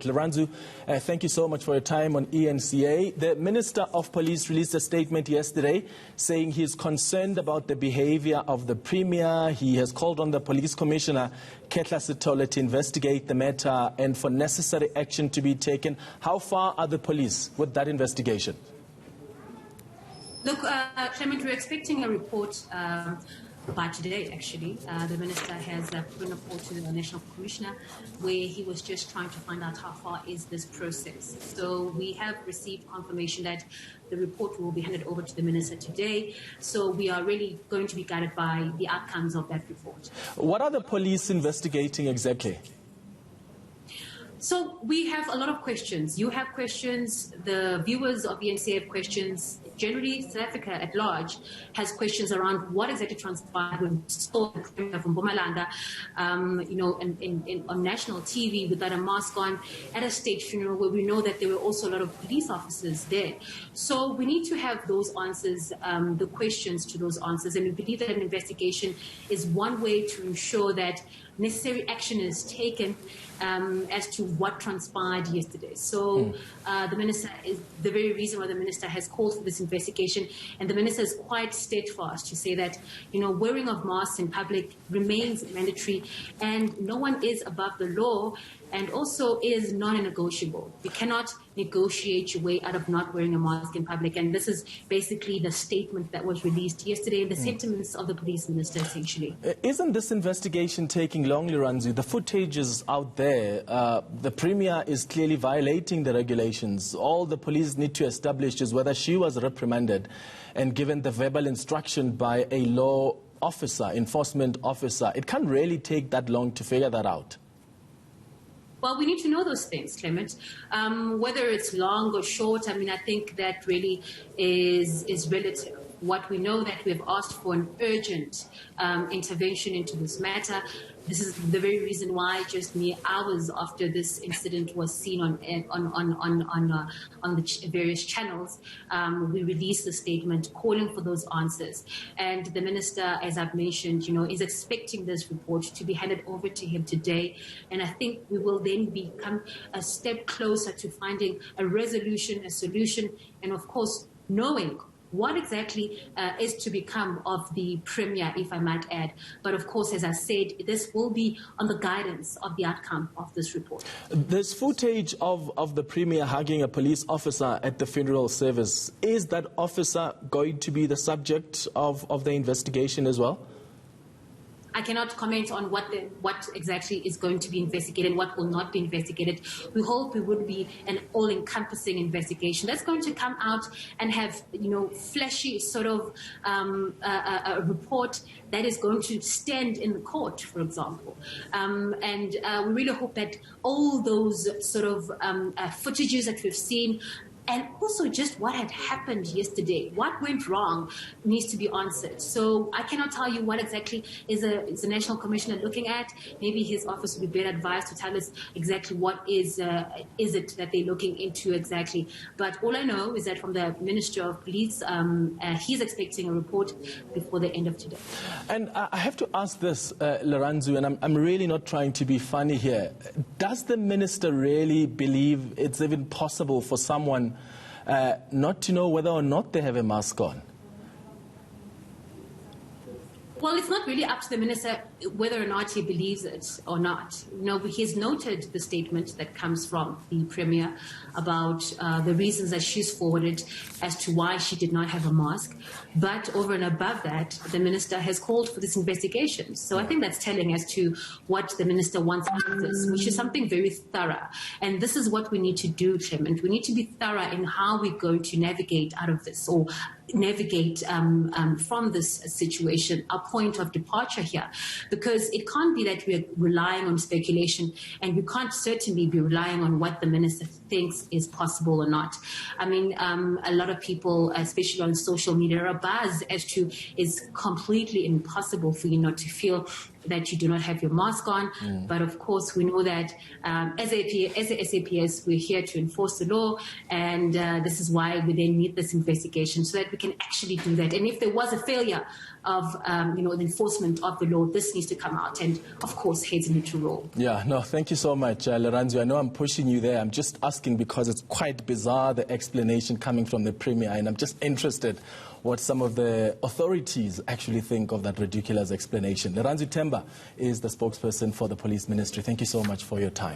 Laranzu, thank you so much for your time on ENCA. The Minister of Police released a statement yesterday saying he is concerned about the behavior of the Premier. He has called on the Police Commissioner, Ketla Sitole, to investigate the matter and for necessary action to be taken. How far are the police with that investigation? Look, Clement, we're expecting a report by today, actually. The Minister has put in a report to the National Commissioner where he was just trying to find out how far is this process. So we have received confirmation that the report will be handed over to the Minister today. So we are really going to be guided by the outcomes of that report. What are the police investigating exactly? So we have a lot of questions. You have questions, the viewers of ENCA have questions. Generally, South Africa at large has questions around what exactly transpired when we saw the Premier from Mpumalanga, on national TV without a mask on at a state funeral where we know that there were also a lot of police officers there. So we need to have those answers, the questions to those answers, and we believe that an investigation is one way to ensure that necessary action is taken as to what transpired yesterday. So the Minister is the very reason why the Minister has called for this investigation, and the Minister is quite steadfast to say that, wearing of masks in public remains mandatory and no one is above the law, and also is non-negotiable. You cannot negotiate your way out of not wearing a mask in public, and this is basically the statement that was released yesterday, the sentiments of the police minister, essentially. Isn't this investigation taking long, Laranzu? The footage is out there. The Premier is clearly violating the regulations. All the police need to establish is whether she was reprimanded and given the verbal instruction by a law officer, enforcement officer. It can't really take that long to figure that out. Well, we need to know those things, Clement. Whether it's long or short, I think that really is relative. What we know that we have asked for an urgent intervention into this matter. This is the very reason why just mere hours after this incident was seen on the various channels, we released a statement calling for those answers. And the Minister, as I've mentioned, is expecting this report to be handed over to him today. And I think we will then become a step closer to finding a resolution, a solution, and of course, knowing what exactly is to become of the Premier, if I might add. But of course, as I said, this will be on the guidance of the outcome of this report. There's footage of the Premier hugging a police officer at the funeral service. Is that officer going to be the subject of the investigation as well? I cannot comment on what exactly is going to be investigated and what will not be investigated. We hope it would be an all-encompassing investigation that's going to come out and have, flashy sort of a report that is going to stand in the court, for example. And we really hope that all those sort of footages that we've seen, and also just what had happened yesterday, what went wrong, needs to be answered. So I cannot tell you what exactly is the National Commissioner looking at. Maybe his office would be better advised to tell us exactly what is it that they're looking into exactly. But all I know is that from the Minister of Police, he's expecting a report before the end of today. And I have to ask this, Laranzu, and I'm really not trying to be funny here. Does the Minister really believe it's even possible for someone not to know whether or not they have a mask on? Well, it's not really up to the Minister whether or not he believes it or not. He's noted the statement that comes from the Premier about the reasons that she's forwarded as to why she did not have a mask. But over and above that, the Minister has called for this investigation. So I think that's telling as to what the Minister wants out of this, which is something very thorough. And this is what we need to do, Clement. We need to be thorough in how we're going to navigate out of this, or navigate from this situation, our point of departure here, because it can't be that we're relying on speculation, and we can't certainly be relying on what the Minister thinks is possible or not. A lot of people, especially on social media, are abuzz as to it's completely impossible for you not to feel that you do not have your mask on. But of course, we know that as a SAPS, we're here to enforce the law, and this is why we then need this investigation so that we can actually do that. And if there was a failure of the enforcement of the law, this needs to come out, and of course, heads need to roll. Yeah, no, thank you so much, Leranzio. I know I'm pushing you there. I'm just asking because it's quite bizarre, the explanation coming from the Premier, and I'm just interested what some of the authorities actually think of that ridiculous explanation. Refilwe Mtshweni-Tsipane is the spokesperson for the police ministry. Thank you so much for your time.